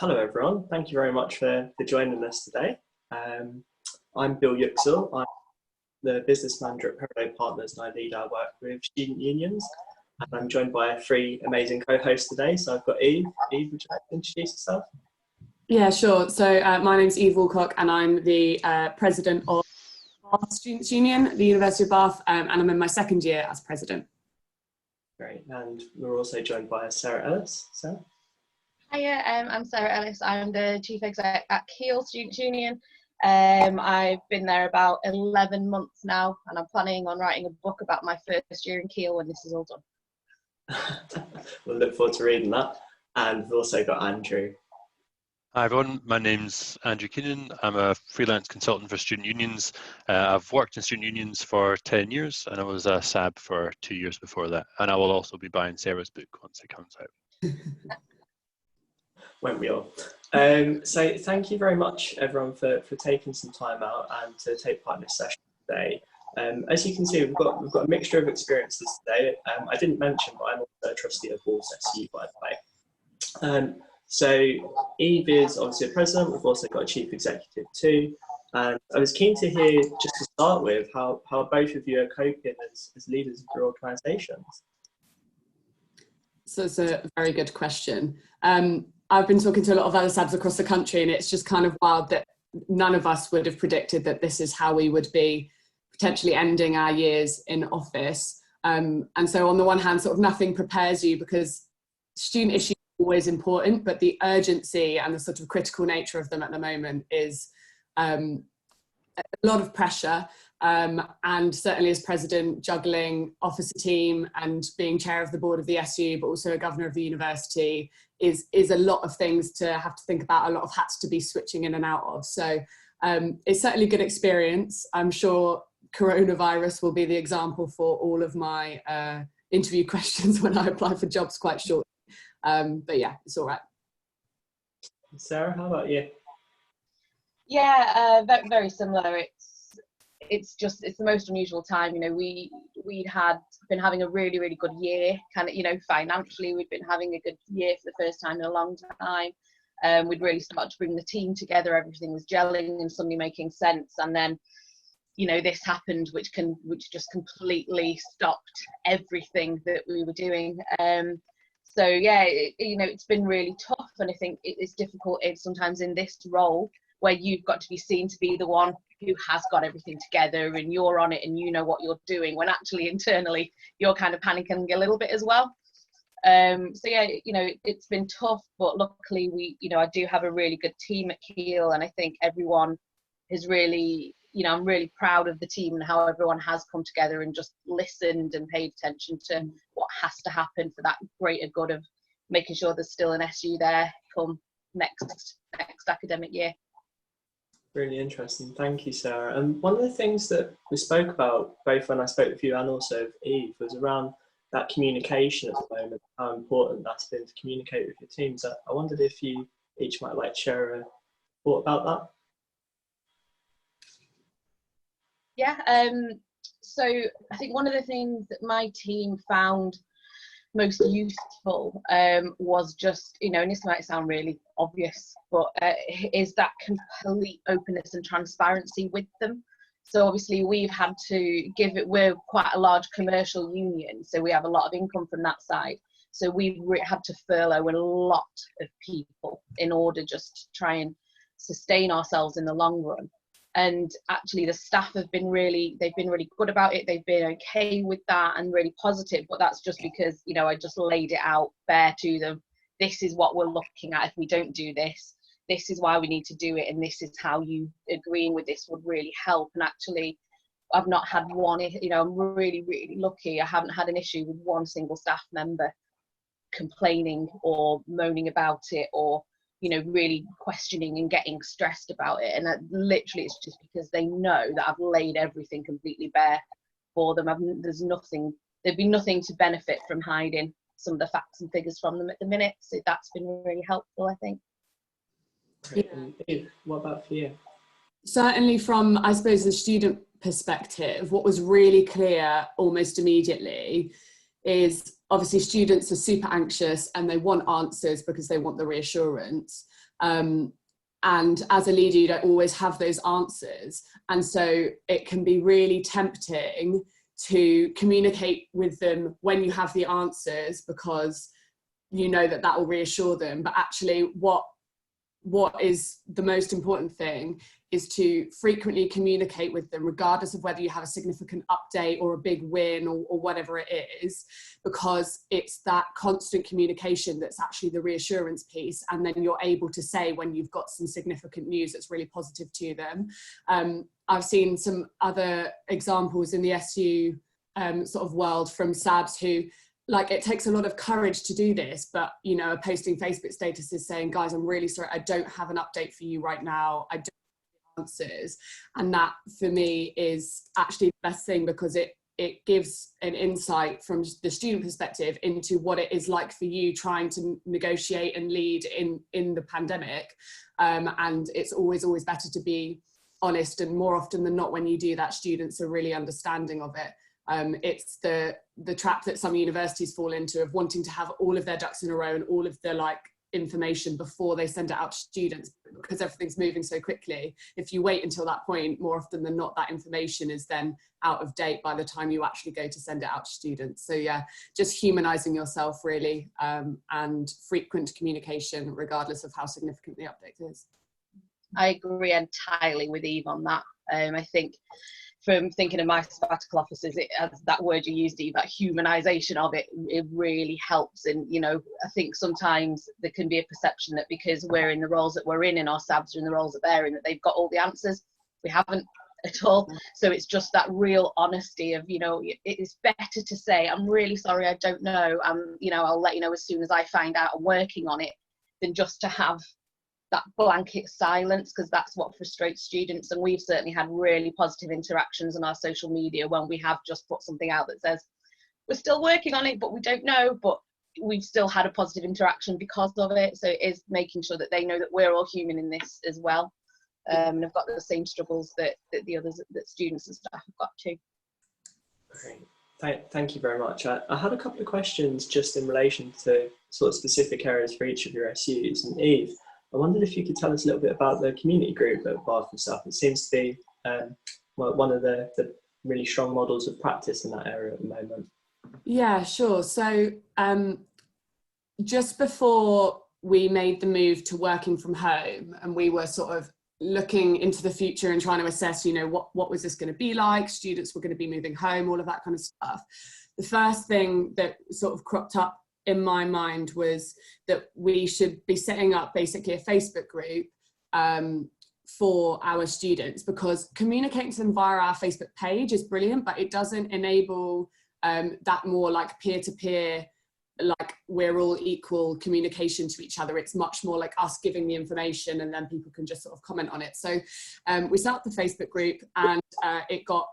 Hello everyone, thank you very much for joining us today. I'm Bill Yuksel, I'm the business manager at Peridot Partners and I lead our work with student unions. And I'm joined by three amazing co-hosts today. So I've got Eve. Eve, would you like to introduce yourself? Yeah, sure. So my name's Eve Alcock and I'm the president of Bath Students' Union at the University of Bath, and I'm in my second year as president. Great, and we're also joined by Sarah Ellis. Sarah? Hiya, I'm Sarah Ellis. I'm the chief exec at Keele Students' Union. I've been there about 11 months now, and I'm planning on writing a book about my first year in Keele when this is all done. We'll look forward to reading that. And we've also got Andrew. Hi everyone, my name's Andrew Keenan. I'm a freelance consultant for student unions. I've worked in student unions for 10 years and I was a SAB for 2 years before that. And I will also be buying Sarah's book once it comes out. Won't we all? So thank you very much everyone for taking some time out and to take part in this session today. As you can see, we've got a mixture of experiences today. I didn't mention, but I'm also a trustee of Wolves SU, by the way. So Eve is obviously a president. We've also got a chief executive too. And I was keen to hear, just to start with, how both of you are coping as leaders of your organisations. So it's a very good question. I've been talking to a lot of other SABs across the country, and it's just kind of wild that none of us would have predicted that this is how we would be potentially ending our years in office. And so on the one hand, sort of nothing prepares you because student issues always important, but the urgency and the sort of critical nature of them at the moment is a lot of pressure, and certainly as president, juggling officer team and being chair of the board of the SU, but also a governor of the university is a lot of things to have to think about, a lot of hats to be switching in and out of. So it's certainly a good experience. I'm sure coronavirus will be the example for all of my interview questions when I apply for jobs quite shortly. But yeah, it's all right. Sarah, how about you? Yeah, very similar. It's the most unusual time. You know, we'd been having a really good year. Kind of, you know, financially, we'd been having a good year for the first time in a long time. We'd really started to bring the team together. Everything was gelling and suddenly making sense. And then, you know, this happened, which just completely stopped everything that we were doing. So yeah, you know, it's been really tough, and I think it's difficult sometimes in this role where you've got to be seen to be the one who has got everything together and you're on it and you know what you're doing, when actually internally you're kind of panicking a little bit as well. So yeah, you know, it's been tough, but luckily I do have a really good team at Keele, and I think everyone is really, you know, I'm really proud of the team and how everyone has come together and just listened and paid attention to what has to happen for that greater good of making sure there's still an SU there come next academic year. Really interesting. Thank you, Sarah. And one of the things that we spoke about, both when I spoke with you and also with Eve, was around that communication at the moment, how important that's been to communicate with your teams. I wondered if you each might like to share a thought about that. Yeah, so I think one of the things that my team found most useful was just, you know, and this might sound really obvious, but is that complete openness and transparency with them. So obviously we've had to we're quite a large commercial union, so we have a lot of income from that side. So we've had to furlough a lot of people in order just to try and sustain ourselves in the long run. And actually the staff they've been really good about it. They've been okay with that and really positive, but that's just because, you know, I just laid it out bare to them. This is what we're looking at. If we don't do this, this is why we need to do it. And this is how you agreeing with this would really help. And actually I've not had one, you know, I'm really lucky. I haven't had an issue with one single staff member complaining or moaning about it, or, you know, really questioning and getting stressed about it. And literally it's just because they know that I've laid everything completely bare for them. There'd be nothing to benefit from hiding some of the facts and figures from them at the minute. So that's been really helpful, I think. Great. Yeah. What about for you? Certainly from, I suppose, the student perspective, what was really clear almost immediately is obviously students are super anxious and they want answers because they want the reassurance. And as a leader, you don't always have those answers. And so it can be really tempting to communicate with them when you have the answers, because you know that that will reassure them. But actually what is the most important thing is to frequently communicate with them, regardless of whether you have a significant update or a big win or whatever it is, because it's that constant communication that's actually the reassurance piece. And then you're able to say when you've got some significant news that's really positive to them. I've seen some other examples in the SU sort of world from SABs who, like, it takes a lot of courage to do this, but, you know, a posting Facebook status is saying, guys, I'm really sorry, I don't have an update for you right now. I don't have answers. And that for me is actually the best thing, because it gives an insight from the student perspective into what it is like for you trying to negotiate and lead in the pandemic. And it's always better to be honest, and more often than not, when you do that, students are really understanding of it. It's the trap that some universities fall into of wanting to have all of their ducks in a row and all of the like information before they send it out to students, because everything's moving so quickly. If you wait until that point, more often than not, that information is then out of date by the time you actually go to send it out to students. So yeah, just humanizing yourself really, and frequent communication, regardless of how significant the update is. I agree entirely with Eve on that. I think, from thinking of my sabbatical officers, as that word you used, Eve, that humanisation of it really helps. And, you know, I think sometimes there can be a perception that because we're in the roles that we're in our SABs are in the roles that they're in, that they've got all the answers. We haven't at all. So it's just that real honesty of, you know, it's better to say, I'm really sorry, I don't know, you know, I'll let you know as soon as I find out, I'm working on it, than just to have that blanket silence, because that's what frustrates students. And we've certainly had really positive interactions on our social media when we have just put something out that says we're still working on it but we don't know, but we've still had a positive interaction because of it. So it is making sure that they know that we're all human in this as well, and have got the same struggles that the others, that students and staff have got too. Great. Thank you very much. I had a couple of questions just in relation to sort of specific areas for each of your SUs. And Eve, I wondered if you could tell us a little bit about the community group at Bath and stuff. It seems to be one of the really strong models of practice in that area at the moment. Yeah, sure. So just before we made the move to working from home, and we were sort of looking into the future and trying to assess, you know, what was this going to be like? Students were going to be moving home, all of that kind of stuff. The first thing that sort of cropped up in my mind was that we should be setting up basically a Facebook group for our students, because communicating to them via our Facebook page is brilliant, but it doesn't enable that more like peer-to-peer, like we're all equal communication to each other. It's much more like us giving the information and then people can just sort of comment on it. So we set up the Facebook group, and it got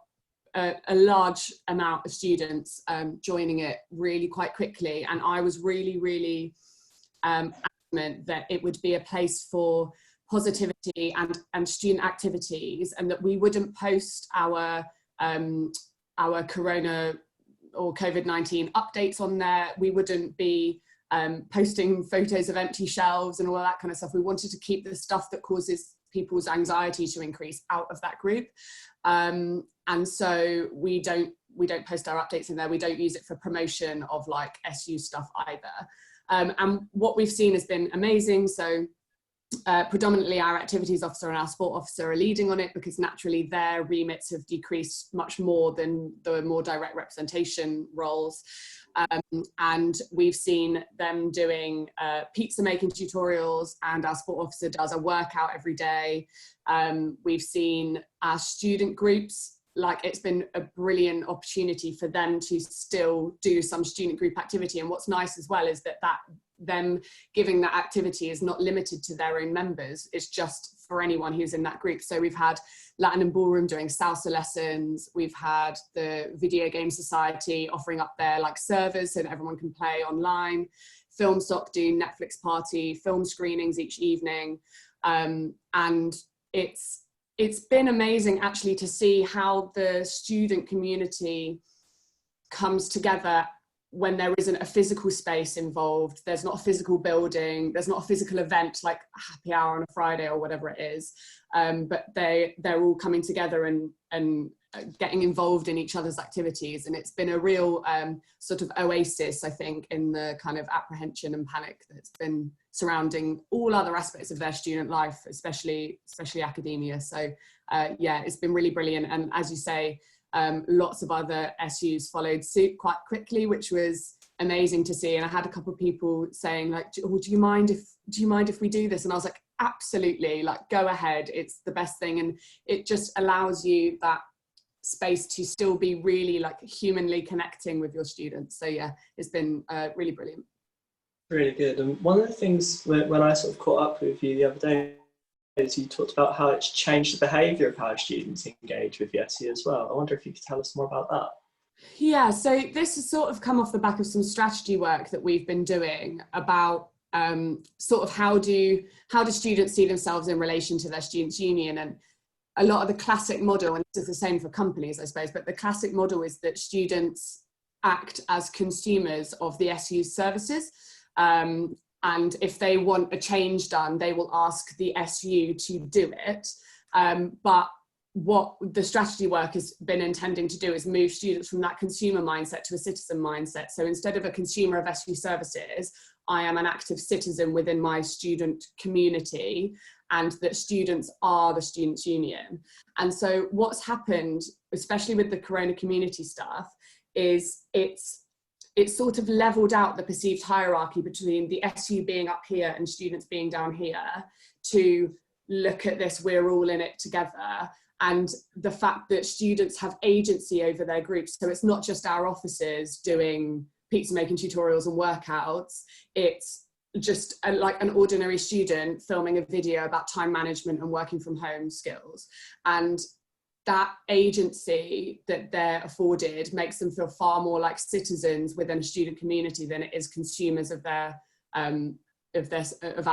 a large amount of students joining it really quite quickly. And I was really adamant that it would be a place for positivity and student activities, and that we wouldn't post our corona or COVID-19 updates on there. We wouldn't be posting photos of empty shelves and all of that kind of stuff. We wanted to keep the stuff that causes people's anxiety to increase out of that group. And so we don't post our updates in there. We don't use it for promotion of like SU stuff either. And what we've seen has been amazing. So predominantly our activities officer and our sport officer are leading on it, because naturally their remits have decreased much more than the more direct representation roles. And we've seen them doing pizza making tutorials, and our sport officer does a workout every day. We've seen our student groups, like it's been a brilliant opportunity for them to still do some student group activity. And what's nice as well is that them giving that activity is not limited to their own members, it's just for anyone who's in that group. So we've had Latin and Ballroom doing salsa lessons, we've had the Video Game Society offering up their like servers so that everyone can play online, Film Stock doing Netflix party, film screenings each evening, and it's been amazing actually to see how the student community comes together when there isn't a physical space involved, there's not a physical building, there's not a physical event like a happy hour on a Friday or whatever it is, but they're all coming together and getting involved in each other's activities. And it's been a real sort of oasis, I think, in the kind of apprehension and panic that's been surrounding all other aspects of their student life, especially academia. So yeah, it's been really brilliant. And as you say, lots of other SUs followed suit quite quickly, which was amazing to see. And I had a couple of people saying like, do you mind if we do this? And I was like, absolutely, like, go ahead, it's the best thing. And it just allows you that space to still be really like humanly connecting with your students. So yeah, it's been really brilliant. Really good. And one of the things when I sort of caught up with you the other day is you talked about how it's changed the behaviour of how students engage with the SU as well. I wonder if you could tell us more about that. Yeah, so this has sort of come off the back of some strategy work that we've been doing about sort of how do students see themselves in relation to their students' union. And a lot of the classic model, and this is the same for companies, I suppose, but the classic model is that students act as consumers of the SU's services. And if they want a change done, they will ask the SU to do it. But what the strategy work has been intending to do is move students from that consumer mindset to a citizen mindset. So instead of a consumer of SU services, I am an active citizen within my student community, and that students are the students' union. And so what's happened, especially with the Corona community stuff, is it's sort of leveled out the perceived hierarchy between the SU being up here and students being down here to look at this, we're all in it together. And the fact that students have agency over their groups. So it's not just our officers doing pizza making tutorials and workouts. It's just like an ordinary student filming a video about time management and working from home skills. And that agency that they're afforded makes them feel far more like citizens within a student community than it is consumers of our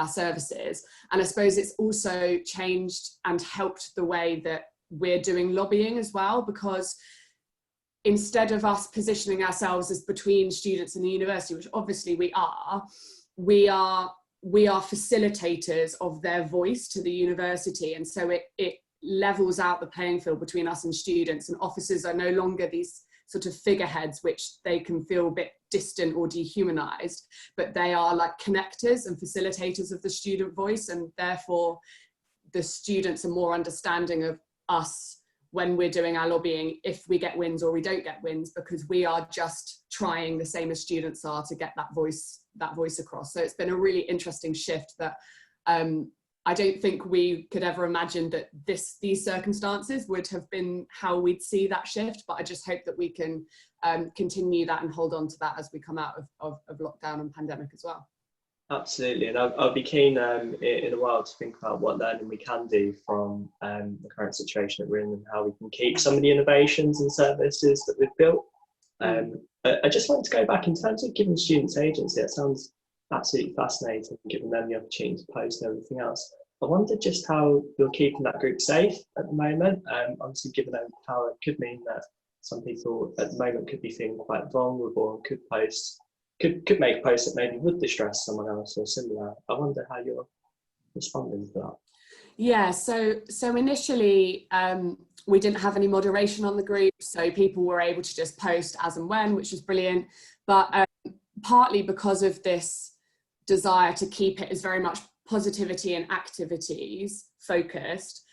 services. And I suppose it's also changed and helped the way that we're doing lobbying as well, because instead of us positioning ourselves as between students and the university, which obviously we are facilitators of their voice to the university. And so it levels out the playing field between us and students, and officers are no longer these sort of figureheads which they can feel a bit distant or dehumanized, but they are like connectors and facilitators of the student voice, and therefore the students are more understanding of us when we're doing our lobbying, if we get wins or we don't get wins, because we are just trying the same as students are to get that voice across. So it's been a really interesting shift that I don't think we could ever imagine that these circumstances would have been how we'd see that shift, but I just hope that we can continue that and hold on to that as we come out of lockdown and pandemic as well. Absolutely, and I'll be keen in a while to think about what learning we can do from the current situation that we're in, and how we can keep some of the innovations and services that we've built. I just want to go back in terms of giving students agency. It sounds absolutely fascinating, giving them the opportunity to post and everything else. I wonder just how you're keeping that group safe at the moment. Obviously, giving them power could mean that some people at the moment could be feeling quite vulnerable and could make posts that maybe would distress someone else or similar. I wonder how you're responding to that. Yeah, so initially we didn't have any moderation on the group, so people were able to just post as and when, which was brilliant. But partly because of this desire to keep it as very much positivity and activities focused,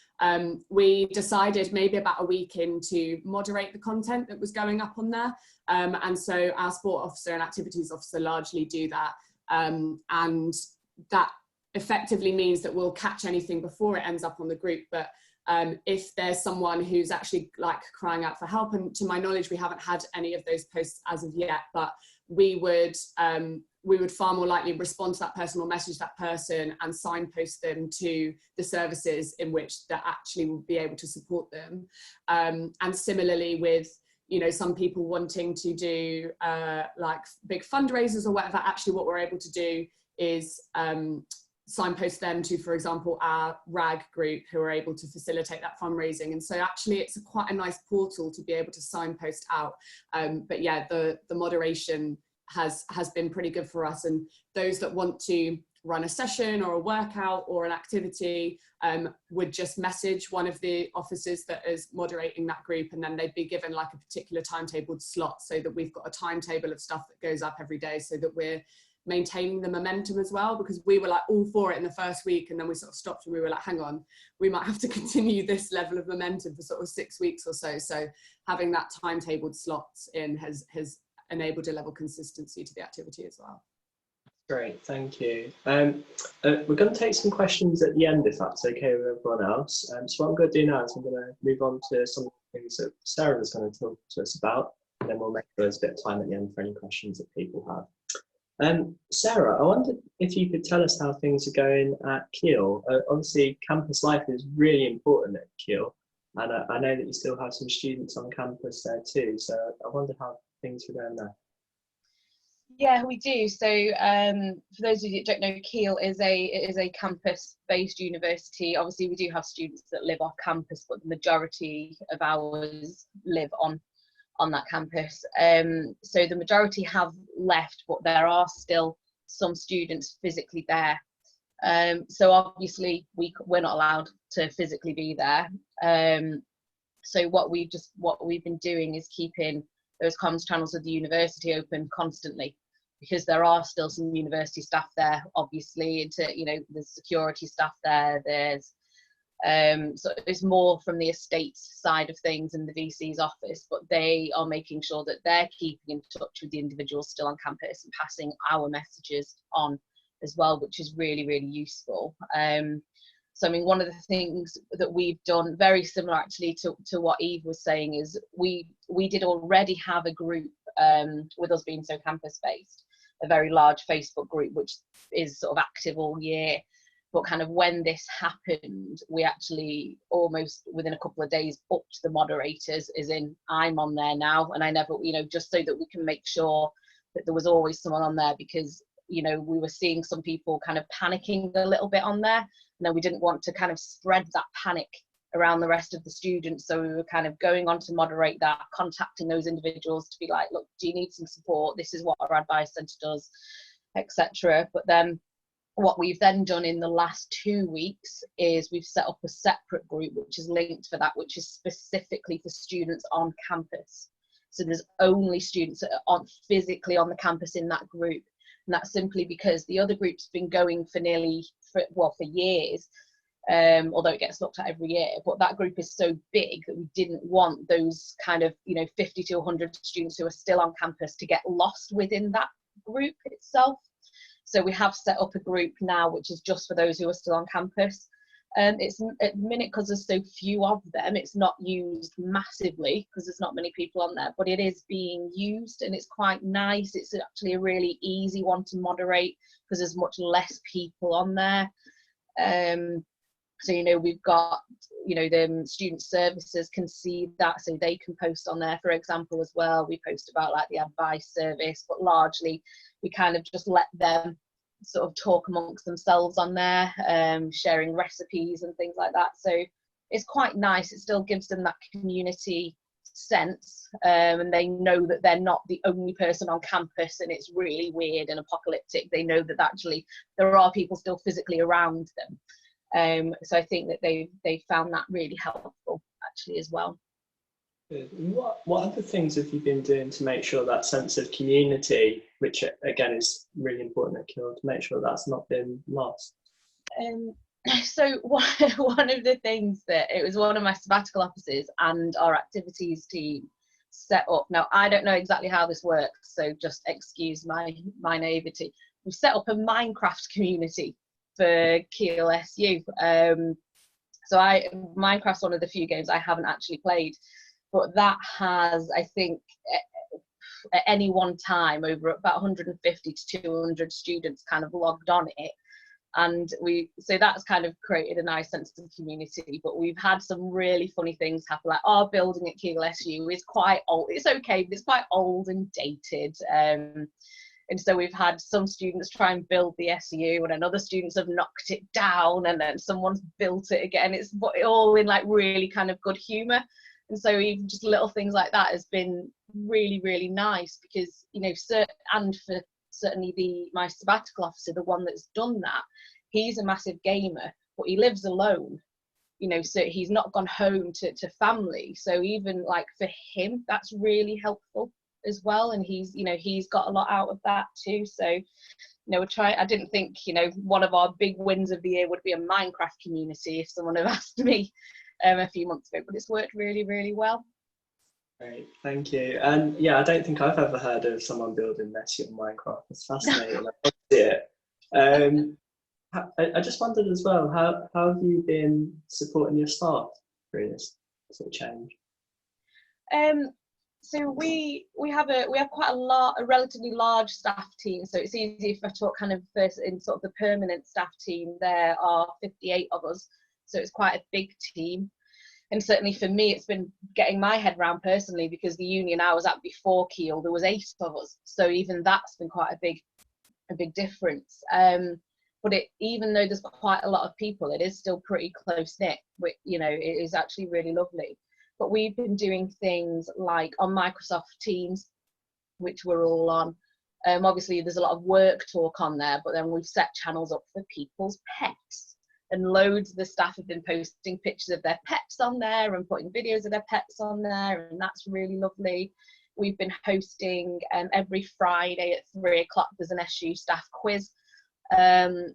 we decided maybe about a week in to moderate the content that was going up on there. And so our sport officer and activities officer largely do that. And that effectively means that we'll catch anything before it ends up on the group. But if there's someone who's actually like crying out for help, and to my knowledge, we haven't had any of those posts as of yet, but we would far more likely respond to that person or message that person and signpost them to the services in which that actually will be able to support them. And similarly with, some people wanting to do like big fundraisers or whatever, actually what we're able to do is signpost them to, for example, our RAG group, who are able to facilitate that fundraising. And so actually it's quite a nice portal to be able to signpost out. But yeah, the moderation has been pretty good for us. And those that want to run a session or a workout or an activity would just message one of the officers that is moderating that group, and then they'd be given like a particular timetabled slot, so that we've got a timetable of stuff that goes up every day, so that we're maintaining the momentum as well, because we were like all for it in the first week, and then we sort of stopped and we were like, hang on, we might have to continue this level of momentum for sort of 6 weeks or so. So having that timetabled slots in has enabled a level of consistency to the activity as well. Great, thank you. We're going to take some questions at the end, if that's okay with everyone else. So what I'm going to do now is I'm going to move on to some of the things that Sarah was going to talk to us about, and then we'll make sure there's a bit of time at the end for any questions that people have. Sarah, I wondered if you could tell us how things are going at Keele. Obviously, campus life is really important at Keele, and I know that you still have some students on campus there too, so I wonder how things are going there. Yeah, we do. So for those of you that don't know, Keele is a campus-based university. Obviously, we do have students that live off campus, but the majority of ours live on that campus. So the majority have left, but there are still some students physically there. So obviously, we're not allowed to physically be there. So what we've been doing is keeping those comms channels of the university open constantly, because there are still some university staff there, obviously, there's security staff there, there's so it's more from the estates side of things in the VC's office, but they are making sure that they're keeping in touch with the individuals still on campus and passing our messages on as well, which is really, really useful. So, I mean, one of the things that we've done, very similar actually to what Eve was saying, is we did already have a group, with us being so campus-based, a very large Facebook group, which is sort of active all year. But kind of when this happened, we actually almost within a couple of days upped the moderators, as in I'm on there now, and I never, just so that we can make sure that there was always someone on there, because we were seeing some people kind of panicking a little bit on there. And then we didn't want to kind of spread that panic around the rest of the students. So we were kind of going on to moderate that, contacting those individuals to be like, look, do you need some support? This is what our advice centre does, etc. But then what we've then done in the last 2 weeks is we've set up a separate group, which is linked for that, which is specifically for students on campus. So there's only students that are physically on the campus in that group. And that's simply because the other group's been going for years, although it gets looked at every year. But that group is so big that we didn't want those kind of 50 to 100 students who are still on campus to get lost within that group itself. So we have set up a group now, which is just for those who are still on campus. It's at the minute, because there's so few of them, it's not used massively because there's not many people on there, but it is being used and it's quite nice. It's actually a really easy one to moderate because there's much less people on there. So we've got the student services can see that, so they can post on there, for example, as well. We post about like the advice service, but largely we kind of just let them sort of talk amongst themselves on there, sharing recipes and things like that. So it's quite nice. It still gives them that community sense, and they know that they're not the only person on campus and it's really weird and apocalyptic. They know that actually there are people still physically around them. So I think that they found that really helpful actually as well. Good. What other things have you been doing to make sure that sense of community, which again is really important at Keele, to make sure that's not been lost? So one of the things that it was one of my sabbatical officers and our activities team set up. Now I don't know exactly how this works, so just excuse my naivety. We've set up a Minecraft community for Keele SU. So Minecraft's one of the few games I haven't actually played. But that has, I think, at any one time, over about 150 to 200 students kind of logged on it. And so that's kind of created a nice sense of community. But we've had some really funny things happen. Like our building at Keele SU is quite old. It's okay, but it's quite old and dated. And so we've had some students try and build the SU, and then other students have knocked it down, and then someone's built it again. It's all in like really kind of good humour. And so even just little things like that has been really, really nice, because, you know, and for certainly my sabbatical officer, the one that's done that, he's a massive gamer, but he lives alone, you know, so he's not gone home to family. So even like for him, that's really helpful as well. And he's, you know, he's got a lot out of that too. So, you know, I didn't think, you know, one of our big wins of the year would be a Minecraft community if someone had asked me a few months ago, but it's worked really, really well. Great, thank you. And yeah, I don't think I've ever heard of someone building Messi on Minecraft. It's fascinating. I love to see it. I just wondered as well, how have you been supporting your staff through this sort of change? So we have quite a relatively large staff team. So it's easy if I talk kind of first in sort of the permanent staff team. There are 58 of us, so it's quite a big team. And certainly for me, it's been getting my head around personally, because the union I was at before Keele, there was 8 of us. So even that's been quite a big difference. But even though there's quite a lot of people, it is still pretty close knit. You know, it is actually really lovely. But we've been doing things like on Microsoft Teams, which we're all on. Obviously, there's a lot of work talk on there, but then we've set channels up for people's pets. And loads of the staff have been posting pictures of their pets on there and putting videos of their pets on there, and that's really lovely. We've been hosting every Friday at 3 o'clock, there's an SU staff quiz,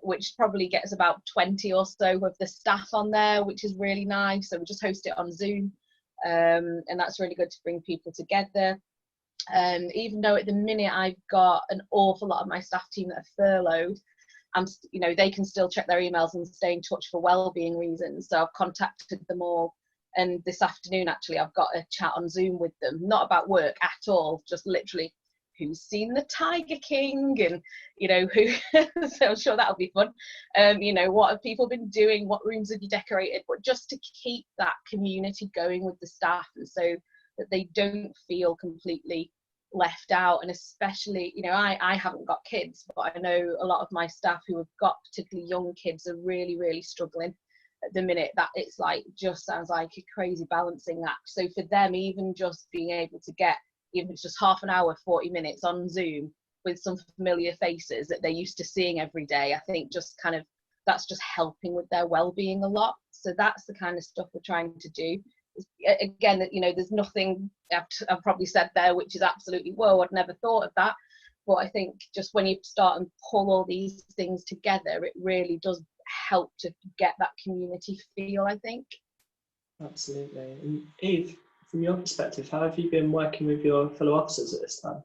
which probably gets about 20 or so of the staff on there, which is really nice. So we just host it on Zoom, and that's really good to bring people together. Even though at the minute I've got an awful lot of my staff team that are furloughed, you know, they can still check their emails and stay in touch for well-being reasons. So I've contacted them all, and this afternoon actually I've got a chat on Zoom with them, not about work at all, just literally who's seen the Tiger King, and you know who. So I'm sure that'll be fun. You know, what have people been doing? What rooms have you decorated? But just to keep that community going with the staff, and so that they don't feel completely left out. And especially, you know, I haven't got kids, but I know a lot of my staff who have got particularly young kids are really, really struggling at the minute. That it's like, just sounds like a crazy balancing act. So for them, even just being able to get, even if it's just half an hour, 40 minutes on Zoom with some familiar faces that they're used to seeing every day, I think just kind of, that's just helping with their well-being a lot. So that's the kind of stuff we're trying to do. Again, you know, there's nothing I've probably said there which is absolutely, whoa, I'd never thought of that. But I think just when you start and pull all these things together, it really does help to get that community feel, I think. Absolutely. And Eve, from your perspective, how have you been working with your fellow officers at this time?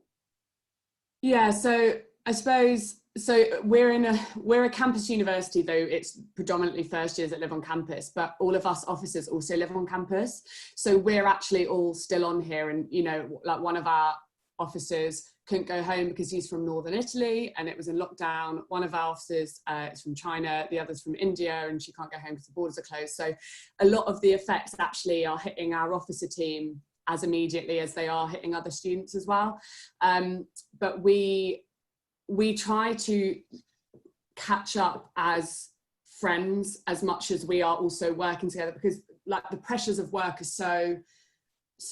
Yeah, so I suppose, so we're a campus university, though it's predominantly first years that live on campus, but all of us officers also live on campus. So we're actually all still on here, and, you know, like one of our officers couldn't go home because he's from northern Italy and it was in lockdown. One of our officers is from China, the other's from India, and she can't go home because the borders are closed. So a lot of the effects actually are hitting our officer team as immediately as they are hitting other students as well. But we try to catch up as friends as much as we are also working together, because like the pressures of work are so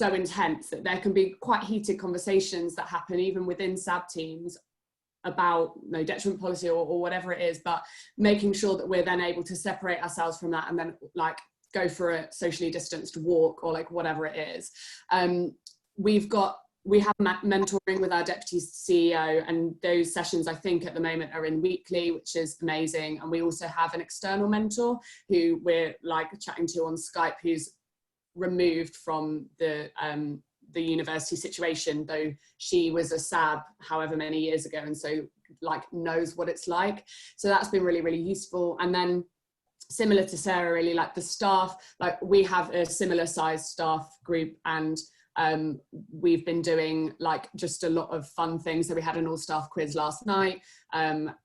intense that there can be quite heated conversations that happen even within SAB teams about no detriment policy or whatever it is, but making sure that we're then able to separate ourselves from that and then like go for a socially distanced walk or like whatever it is. We have mentoring with our deputy CEO, and those sessions I think at the moment are in weekly, which is amazing. And we also have an external mentor who we're like chatting to on Skype, who's removed from the university situation, though she was a SAB however many years ago, and so like knows what it's like. So that's been really, really useful. And then similar to Sarah, really, like the staff, like we have a similar sized staff group, and we've been doing like just a lot of fun things. So we had an all staff quiz last night.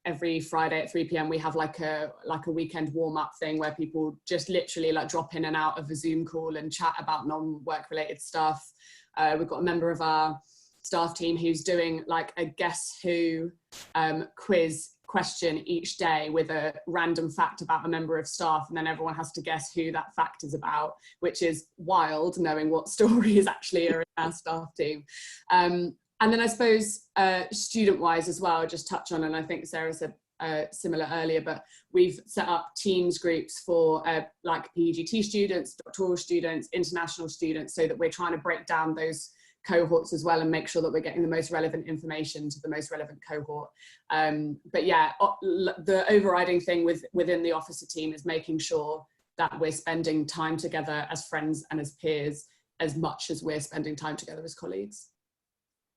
Every Friday at 3 p.m. we have like a weekend warm up thing where people just literally like drop in and out of a Zoom call and chat about non-work related stuff. We've got a member of our staff team who's doing like a Guess Who quiz question each day with a random fact about a member of staff, and then everyone has to guess who that fact is about, which is wild, knowing what stories actually are in our staff team. And then I suppose student-wise as well, just touch on, and I think Sarah said similar earlier, but we've set up Teams groups for like PGT students, doctoral students, international students, so that we're trying to break down those cohorts as well and make sure that we're getting the most relevant information to the most relevant cohort. But yeah, the overriding thing within the officer team is making sure that we're spending time together as friends and as peers as much as we're spending time together as colleagues.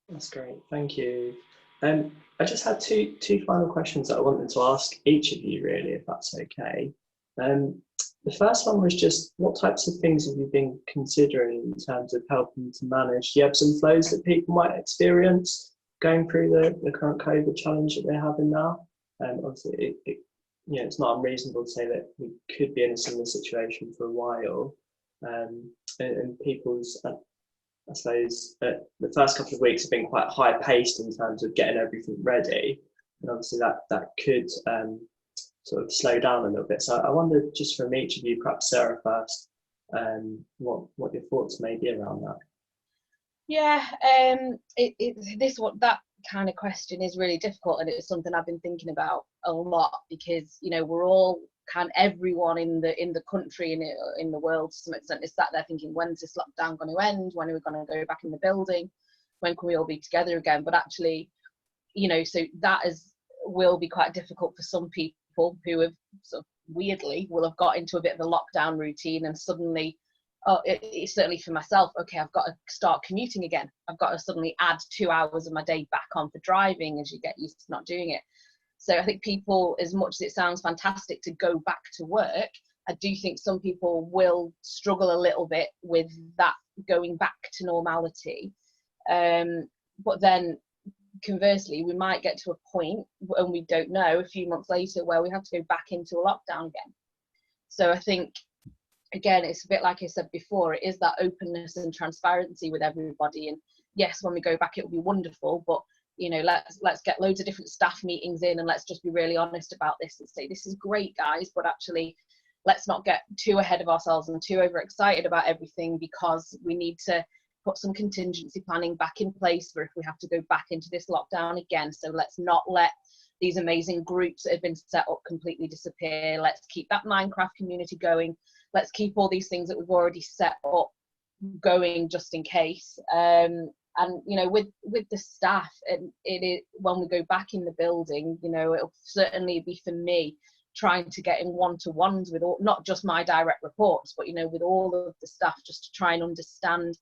That's great, thank you. I just had two final questions that I wanted to ask each of you, really, if that's okay. The first one was just, what types of things have you been considering in terms of helping to manage the ebbs and flows that people might experience going through the current COVID challenge that they're having now? Obviously, it's not unreasonable to say that we could be in a similar situation for a while, and people's, I suppose, the first couple of weeks have been quite high paced in terms of getting everything ready, and obviously that could sort of slow down a little bit. So I wondered, just from each of you, perhaps Sarah first, what your thoughts may be around that. Yeah, that kind of question is really difficult, and it's something I've been thinking about a lot, because we're all everyone in the country and in the world to some extent is sat there thinking, when's this lockdown going to end? When are we going to go back in the building? When can we all be together again? But actually, so that will be quite difficult for some people who have sort of weirdly will have got into a bit of a lockdown routine, and suddenly, it's certainly for myself, okay, I've got to start commuting again. I've got to suddenly add 2 hours of my day back on for driving, as you get used to not doing it. So I think people, as much as it sounds fantastic to go back to work, I do think some people will struggle a little bit with that going back to normality. But then conversely, we might get to a point, and we don't know, a few months later, where we have to go back into a lockdown again. So I think, again, it's a bit like I said before, it is that openness and transparency with everybody. And yes, when we go back, it will be wonderful, but let's get loads of different staff meetings in, and let's just be really honest about this and say, this is great, guys, but actually let's not get too ahead of ourselves and too overexcited about everything, because we need to put some contingency planning back in place for if we have to go back into this lockdown again. So let's not let these amazing groups that have been set up completely disappear. Let's keep that Minecraft community going. Let's keep all these things that we've already set up going, just in case. And with the staff, when we go back in the building, it'll certainly be, for me, trying to get in one-to-ones with all, not just my direct reports, but with all of the staff, just to try and understand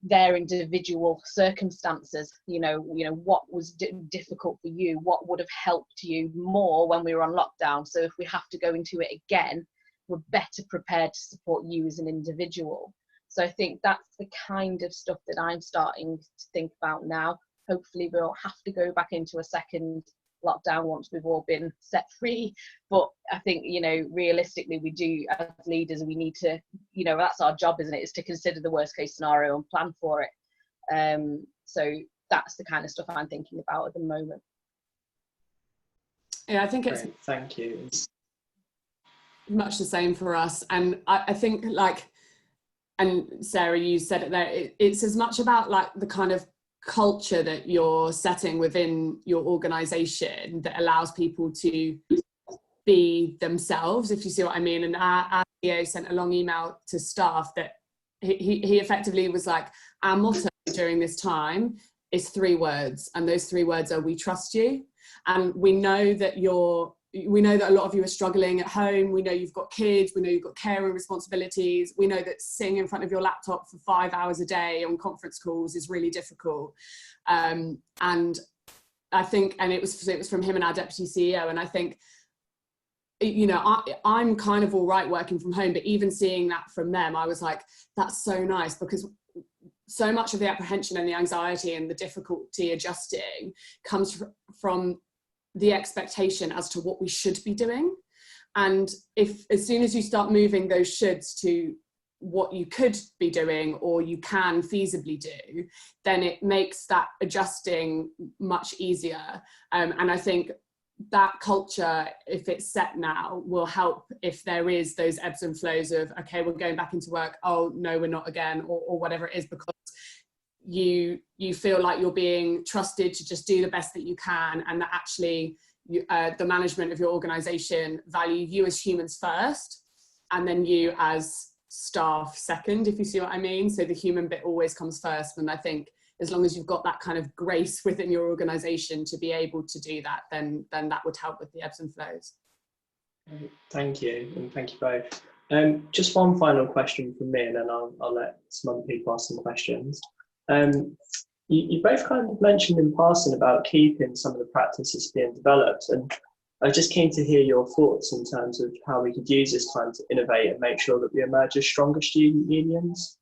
their individual circumstances. What was difficult for you, what would have helped you more when we were on lockdown, so if we have to go into it again, we're better prepared to support you as an individual. So I think that's the kind of stuff that I'm starting to think about now. Hopefully we won't have to go back into a second lockdown once we've all been set free, but I think realistically, we do, as leaders, we need to, that's our job, isn't it, is to consider the worst case scenario and plan for it. So that's the kind of stuff I'm thinking about at the moment. Yeah, I think it's, thank you, much the same for us. And I think, like, and Sarah, you said it there, it's as much about like the kind of culture that you're setting within your organization that allows people to be themselves, if you see what I mean. And our CEO sent a long email to staff that he effectively was like, our motto during this time is 3 words, and those 3 words are, we trust you. And we know that a lot of you are struggling at home. We know you've got kids. We know you've got care and responsibilities. We know that sitting in front of your laptop for 5 hours a day on conference calls is really difficult. And I think, and it was from him and our deputy CEO. And I think, I'm kind of all right working from home, but even seeing that from them, I was like, that's so nice, because so much of the apprehension and the anxiety and the difficulty adjusting comes from the expectation as to what we should be doing. And if, as soon as you start moving those shoulds to what you could be doing or you can feasibly do, then it makes that adjusting much easier. And I think that culture, if it's set now, will help if there is those ebbs and flows of, okay, we're going back into work, oh no, we're not again, or whatever it is, because you feel like you're being trusted to just do the best that you can, and that actually the management of your organisation value you as humans first, and then you as staff second, if you see what I mean. So the human bit always comes first, and I think as long as you've got that kind of grace within your organisation to be able to do that, then that would help with the ebbs and flows. Thank you, and thank you both. Just one final question from me, and then I'll let some other people ask some questions. You both kind of mentioned in passing about keeping some of the practices being developed, and I'm just keen to hear your thoughts in terms of how we could use this time to innovate and make sure that we emerge as stronger student unions.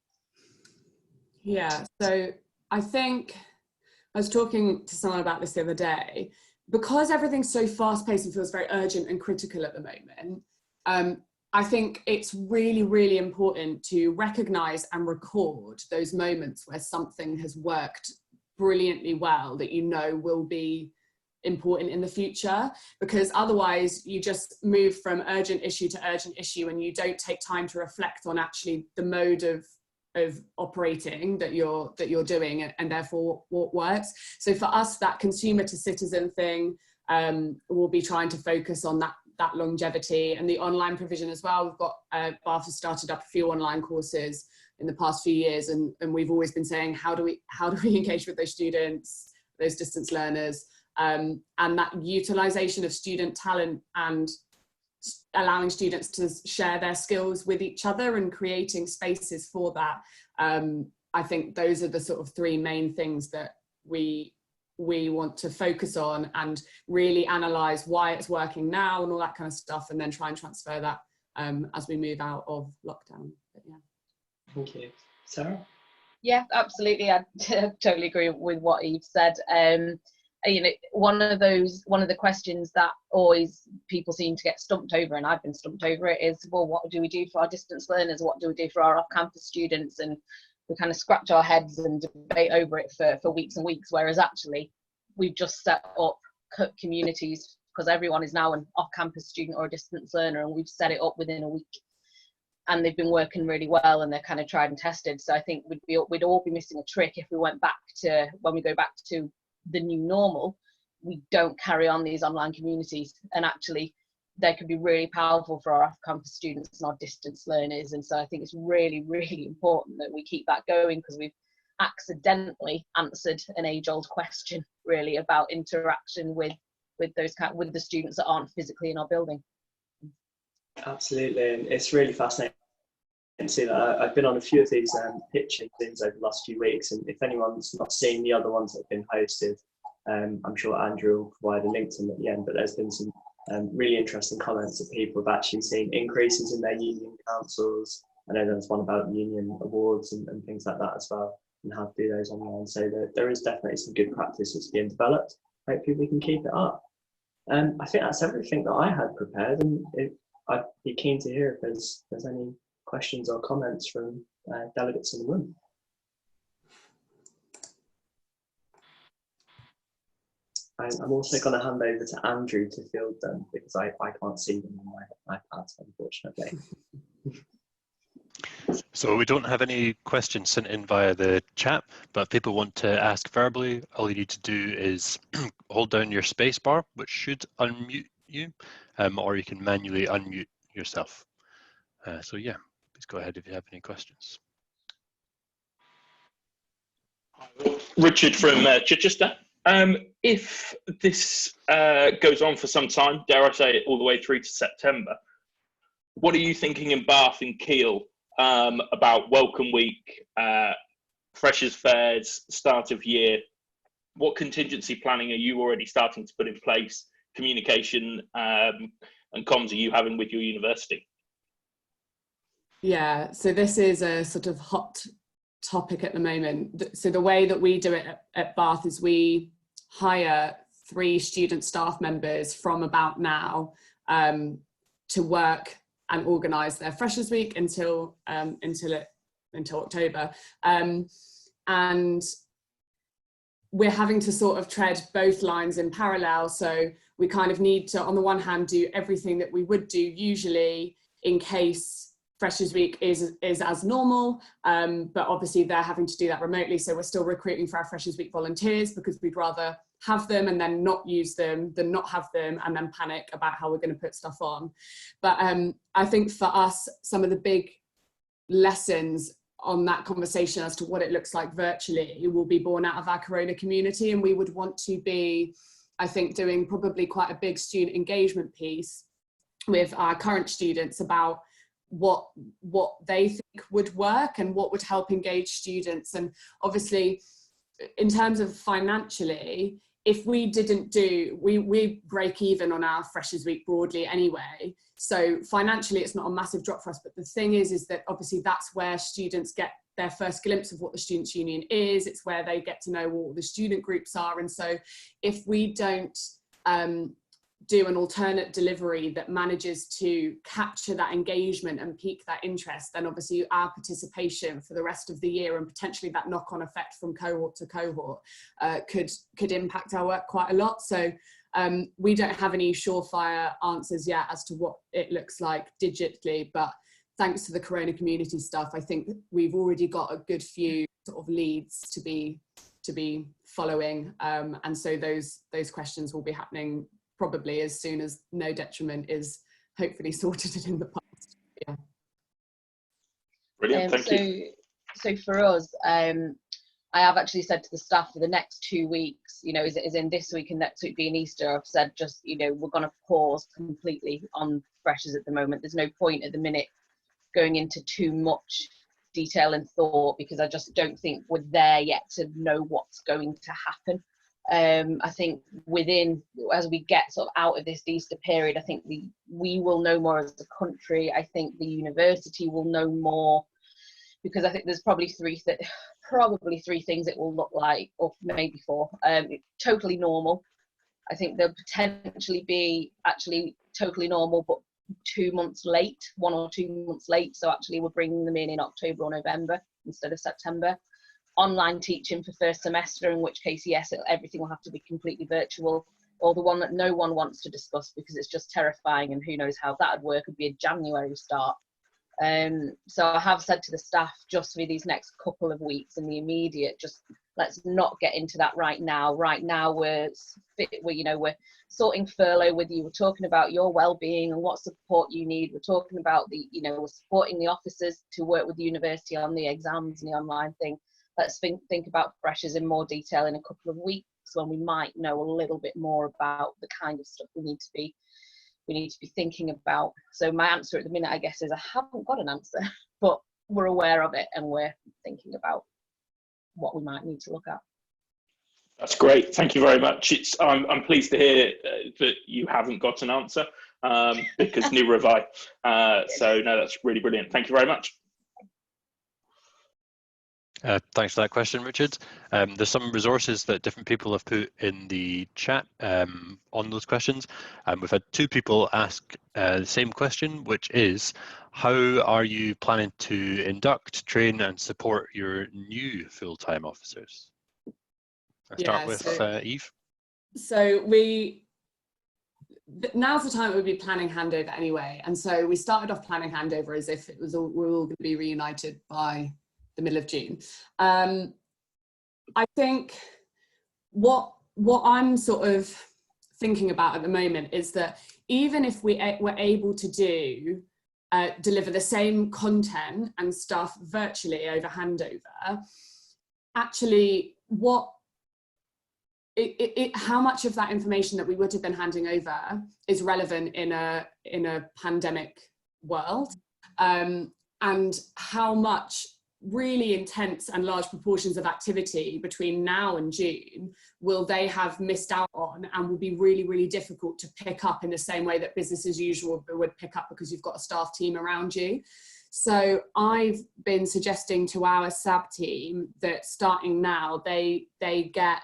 Yeah, so I think I was talking to someone about this the other day. Because everything's so fast-paced and feels very urgent and critical at the moment, I think it's really, really important to recognise and record those moments where something has worked brilliantly well that you know will be important in the future, because otherwise you just move from urgent issue to urgent issue and you don't take time to reflect on actually the mode of operating that you're doing, and therefore what works. So for us, that consumer to citizen thing, we'll be trying to focus on that longevity, and the online provision as well. We've got Bath has started up a few online courses in the past few years, and we've always been saying, how do we engage with those students, those distance learners, and that utilisation of student talent and allowing students to share their skills with each other and creating spaces for that. I think those are the sort of three main things that we want to focus on, and really analyse why it's working now and all that kind of stuff, and then try and transfer that as we move out of lockdown. But yeah. Thank you. Sarah? Yeah, absolutely. I totally agree with what Eve said. You know, one of the questions that always people seem to get stumped over, and I've been stumped over it, is, well, what do we do for our distance learners? What do we do for our off-campus students? And we kind of scratch our heads and debate over it for weeks and weeks, whereas actually we've just set up communities, because everyone is now an off-campus student or a distance learner, and we've set it up within a week, and they've been working really well, and they're kind of tried and tested. So I think we'd all be missing a trick if we went back to, when we go back to the new normal, we don't carry on these online communities, and actually they could be really powerful for our off-campus students and our distance learners. And so I think it's really, really important that we keep that going, because we've accidentally answered an age-old question really about interaction with the students that aren't physically in our building. Absolutely, and it's really fascinating to see that. I've been on a few of these pitching things over the last few weeks, and if anyone's not seen the other ones that have been hosted, I'm sure Andrew will provide a link to them at the end, but there's been some really interesting comments that people have actually seen increases in their union councils. I know there's one about union awards and things like that as well, and how to do those online. So there is definitely some good practices being developed. Hopefully we can keep it up. I think that's everything that I had prepared, and I'd be keen to hear if there's any questions or comments from delegates in the room. I'm also going to hand over to Andrew to field them, because I can't see them on my iPad, unfortunately. So we don't have any questions sent in via the chat, but if people want to ask verbally, all you need to do is hold down your space bar, which should unmute you, or you can manually unmute yourself. So yeah, please go ahead if you have any questions. Richard from Chichester. If this goes on for some time, dare I say it, all the way through to September, what are you thinking in Bath and Keele about Welcome Week, Freshers' Fairs, start of year? What contingency planning are you already starting to put in place? Communication and comms are you having with your university? Yeah, so this is a sort of hot topic at the moment. So the way that we do it at Bath is we hire 3 student staff members from about now to work and organise their Freshers' Week until October. And we're having to sort of tread both lines in parallel. So we kind of need to, on the one hand, do everything that we would do usually in case Freshers Week is as normal, but obviously they're having to do that remotely. So we're still recruiting for our Freshers Week volunteers because we'd rather have them and then not use them than not have them and then panic about how we're going to put stuff on. But I think for us, some of the big lessons on that conversation as to what it looks like virtually will be born out of our Corona community, and we would want to be, I think, doing probably quite a big student engagement piece with our current students about what they think would work and what would help engage students. And obviously, in terms of financially, if we didn't do, we break even on our Freshers Week broadly anyway. So financially, it's not a massive drop for us. But the thing is that obviously that's where students get their first glimpse of what the Students' Union is. It's where they get to know what the student groups are. And so if we don't do an alternate delivery that manages to capture that engagement and pique that interest, then obviously our participation for the rest of the year and potentially that knock-on effect from cohort to cohort could impact our work quite a lot. So we don't have any surefire answers yet as to what it looks like digitally, but thanks to the Corona community stuff, I think we've already got a good few sort of leads to be following, and so those questions will be happening probably as soon as No Detriment is hopefully sorted in the past. Yeah. Brilliant, thank you. So for us, I have actually said to the staff for the next 2 weeks, you know, is in this week and next week being Easter, I've said just, you know, we're going to pause completely on freshers at the moment. There's no point at the minute going into too much detail and thought, because I just don't think we're there yet to know what's going to happen. I think as we get sort of out of this Easter period, I think we will know more as a country. I think the university will know more, because I think there's probably three things it will look like, or maybe four. Totally normal. I think they'll potentially be actually totally normal, but 2 months late, 1 or 2 months late. So actually we're bringing them in October or November instead of September. Online teaching for first semester, in which case, yes, everything will have to be completely virtual, or the one that no one wants to discuss because it's just terrifying and who knows how that would work, would be a January start. So I have said to the staff, just for these next couple of weeks in the immediate, just let's not get into that right now. Right now we're sorting furlough with you. We're talking about your well-being and what support you need. We're talking about we're supporting the officers to work with the university on the exams and the online thing. Let's think about freshers in more detail in a couple of weeks when we might know a little bit more about the kind of stuff we need to be thinking about. So my answer at the minute, I guess, is I haven't got an answer, but we're aware of it and we're thinking about what we might need to look at. That's great. Thank you very much. I'm pleased to hear that you haven't got an answer, because neither have I. So no, that's really brilliant. Thank you very much. Thanks for that question, Richard. There's some resources that different people have put in the chat on those questions. We've had 2 people ask the same question, which is, how are you planning to induct, train and support your new full-time officers? I'll start with Eve. So now's the time we'll be planning handover anyway. And so we started off planning handover as if we're all going to be reunited by the middle of June. I think what I'm sort of thinking about at the moment is that even if we were able to deliver the same content and stuff virtually over handover, actually how much of that information that we would have been handing over is relevant in a pandemic world, and how much really intense and large proportions of activity between now and June will they have missed out on, and will be really, really difficult to pick up in the same way that business as usual would pick up because you've got a staff team around you. So I've been suggesting to our SAB team that starting now, they get,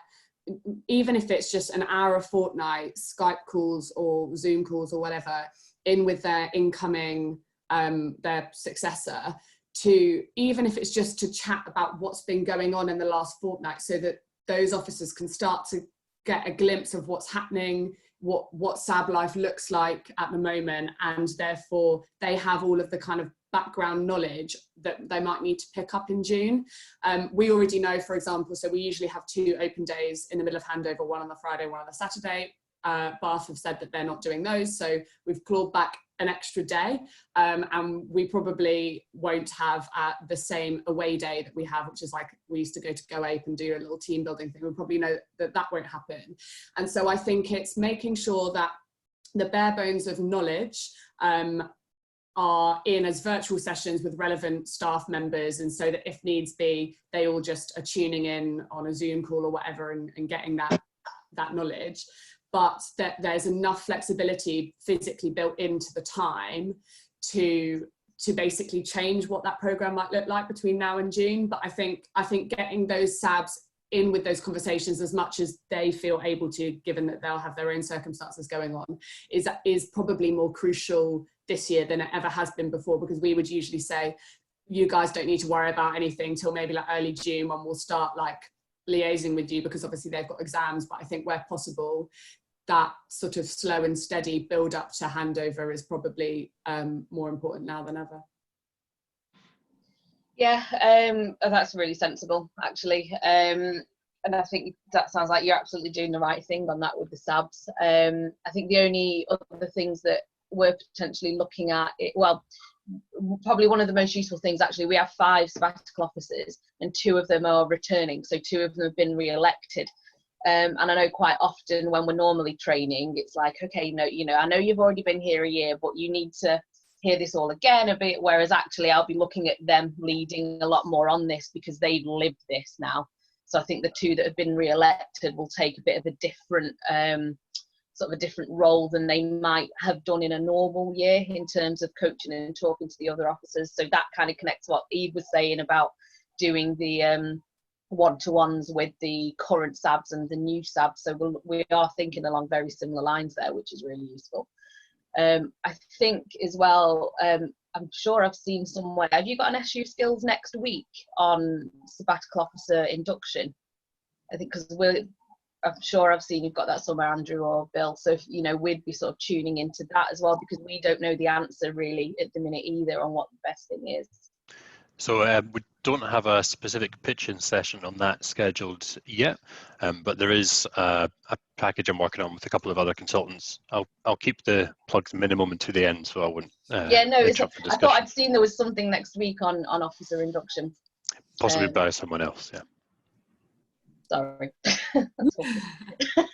even if it's just an hour a fortnight, Skype calls or Zoom calls or whatever, in with their incoming, their successor, to, even if it's just to chat about what's been going on in the last fortnight, so that those officers can start to get a glimpse of what's happening, what SAB life looks like at the moment, and therefore they have all of the kind of background knowledge that they might need to pick up in June. We already know, for example, so we usually have 2 open days in the middle of handover, one on the Friday, one on the Saturday. Bath have said that they're not doing those, so we've clawed back an extra day, and we probably won't have the same away day that we have, which is like we used to go to Go Ape and do a little team building thing. We'll probably know that that won't happen. And so I think it's making sure that the bare bones of knowledge are in as virtual sessions with relevant staff members, and so that if needs be, they all just are tuning in on a Zoom call or whatever and getting that knowledge. But that there's enough flexibility physically built into the time to basically change what that program might look like between now and June. But I think getting those SABs in with those conversations as much as they feel able to, given that they'll have their own circumstances going on, is probably more crucial this year than it ever has been before, because we would usually say, you guys don't need to worry about anything till maybe like early June, when we'll start like liaising with you, because obviously they've got exams. But I think where possible, that sort of slow and steady build up to handover is probably more important now than ever. Yeah, that's really sensible, actually. And I think that sounds like you're absolutely doing the right thing on that with the SABs. I think the only other things that we're potentially looking at, probably one of the most useful things, actually, we have 5 sabbatical officers and 2 of them are returning. So 2 of them have been re-elected. And I know quite often when we're normally training, it's like, okay, no, I know you've already been here a year, but you need to hear this all again a bit. Whereas actually I'll be looking at them leading a lot more on this because they've lived this now. So I think the 2 that have been re-elected will take a bit of a different, sort of a different role than they might have done in a normal year in terms of coaching and talking to the other officers. So that kind of connects what Eve was saying about doing the one-to-ones with the current SABs and the new SABs. So we are thinking along very similar lines there, which is really useful. I think as well, I'm sure I've seen somewhere, have you got an SU Skills next week on sabbatical officer induction? I think because I'm sure I've seen you've got that somewhere, Andrew or Bill. So if, we'd be sort of tuning into that as well, because we don't know the answer really at the minute either on what the best thing is. So we don't have a specific pitching session on that scheduled yet, but there is a package I'm working on with a couple of other consultants. I'll keep the plugs minimum until the end, so I wouldn't. I thought I'd seen there was something next week on officer induction. Possibly by someone else, yeah. Sorry.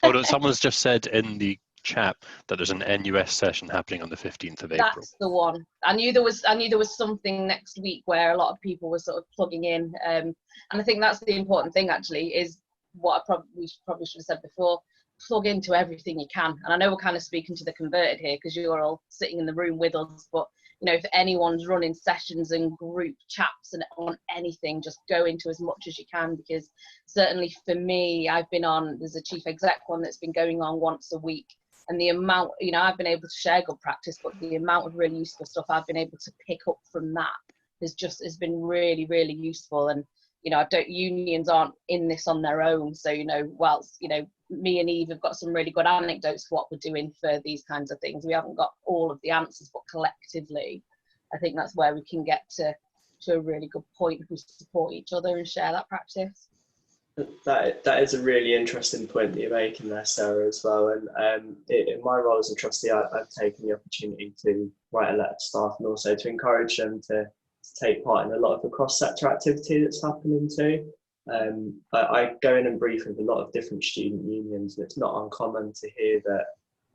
Oh no, someone's just said in the chat that there's an NUS session happening on the 15th of April. That's the one. I knew there was something next week where a lot of people were sort of plugging in, and I think that's the important thing actually, is what we probably should have said before: plug into everything you can. And I know we're kind of speaking to the converted here because you're all sitting in the room with us, but if anyone's running sessions and group chats and on anything, just go into as much as you can, because certainly for me, there's a chief exec one that's been going on once a week. And the amount, I've been able to share good practice, but the amount of really useful stuff I've been able to pick up from that has been really, really useful. And, unions aren't in this on their own. So, whilst, me and Eve have got some really good anecdotes for what we're doing for these kinds of things, we haven't got all of the answers, but collectively, I think that's where we can get to a really good point if we support each other and share that practice. That is a really interesting point that you're making there, Sarah, as well. And in my role as a trustee, I've taken the opportunity to write a letter to staff and also to encourage them to take part in a lot of the cross-sector activity that's happening too. I go in and brief with a lot of different student unions, and it's not uncommon to hear that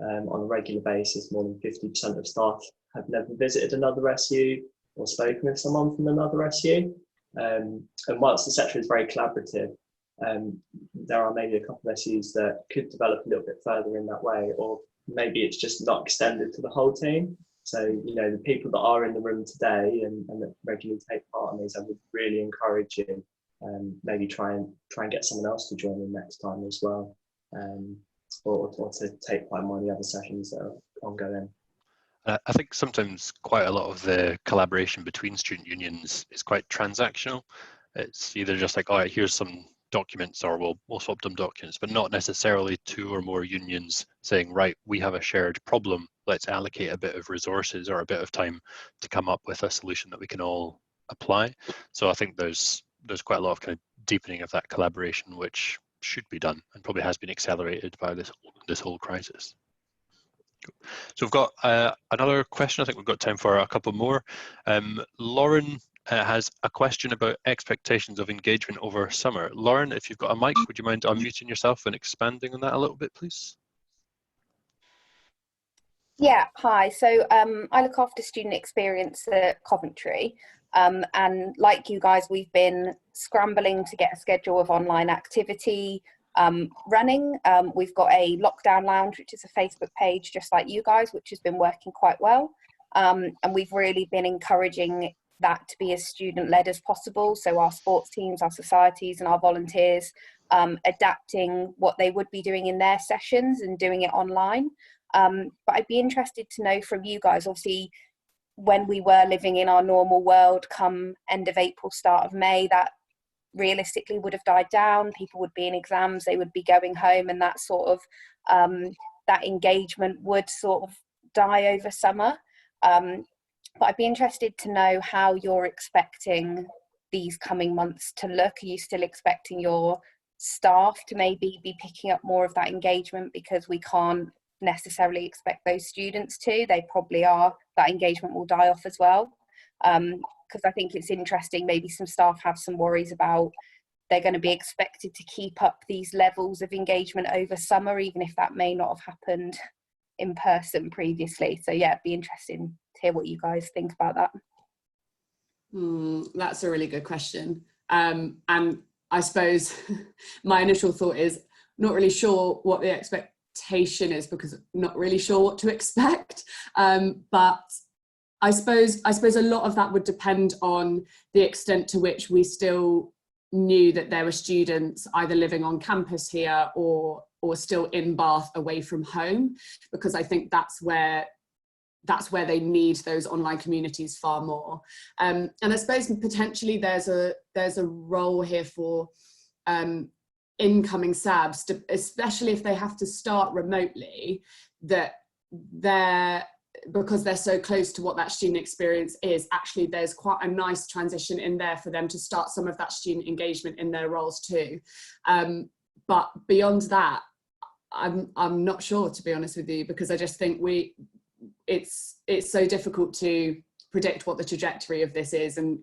on a regular basis, more than 50% of staff have never visited another SU or spoken with someone from another SU. And whilst the sector is very collaborative, there are maybe a couple of SUs that could develop a little bit further in that way, or maybe it's just not extended to the whole team. So, the people that are in the room today and that regularly take part in these, I would really encourage you, maybe try and get someone else to join in next time as well, or to take part in one of the other sessions that are ongoing. I think sometimes quite a lot of the collaboration between student unions is quite transactional. It's either just like, all right, here's some documents, or we'll swap them documents, but not necessarily 2 or more unions saying, right, we have a shared problem, let's allocate a bit of resources or a bit of time to come up with a solution that we can all apply. So I think there's quite a lot of kind of deepening of that collaboration, which should be done and probably has been accelerated by this whole crisis. Cool. So we've got another question. I think we've got time for a couple more. Lauren has a question about expectations of engagement over summer. Lauren, if you've got a mic, would you mind unmuting yourself and expanding on that a little bit, please? Yeah, hi. So I look after student experience at Coventry. And like you guys, we've been scrambling to get a schedule of online activity running. We've got a lockdown lounge, which is a Facebook page just like you guys, which has been working quite well. And we've really been encouraging that to be as student-led as possible. So our sports teams, our societies and our volunteers adapting what they would be doing in their sessions and doing it online. But I'd be interested to know from you guys, obviously, when we were living in our normal world come end of April, start of May, that realistically would have died down. People would be in exams, they would be going home, and that sort of that engagement would sort of die over summer. But I'd be interested to know how you're expecting these coming months to look. Are you still expecting your staff to maybe be picking up more of that engagement, because we can't necessarily expect those students to? They probably are. That engagement will die off as well. Because I think it's interesting, maybe some staff have some worries about they're going to be expected to keep up these levels of engagement over summer, even if that may not have happened in person previously. So yeah, it'd be interesting to hear what you guys think about that. That's a really good question. And I suppose my initial thought is not really sure what the expectation is, because I'm not really sure what to expect. But I suppose a lot of that would depend on the extent to which we still knew that there were students either living on campus here or still in Bath away from home, because I think that's where they need those online communities far more. And I suppose potentially there's a role here for incoming SABs, especially if they have to start remotely, that because they're so close to what that student experience is, actually there's quite a nice transition in there for them to start some of that student engagement in their roles too. But beyond that, I'm not sure, to be honest with you, because I just think it's so difficult to predict what the trajectory of this is, and